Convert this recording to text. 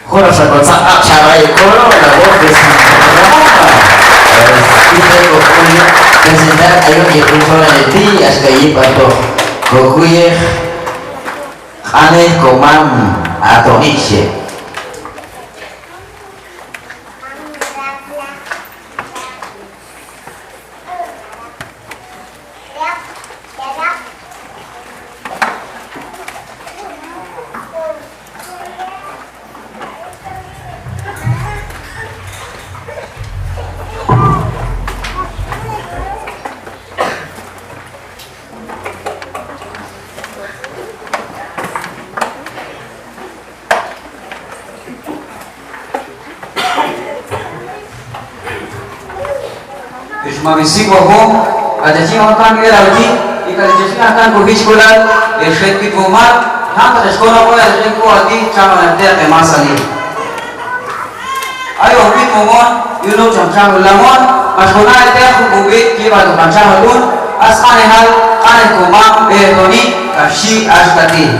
Kora sa kota acara ikoro na office kita kokuye presentar ayo ye kultura neti askai pato kokuye ane komam atau isye Mamisi ko ada cing orang kira lagi ikan jenis akan kuhis bulan efek di rumah hang ada sekolah ko ada cing ko adi cama nanti ada masa ni ayo bit momon yuno cam lamon masuna itu aku bubit kiba tu kancah halun as aneh hal aneh kumam betoni kasih as tadi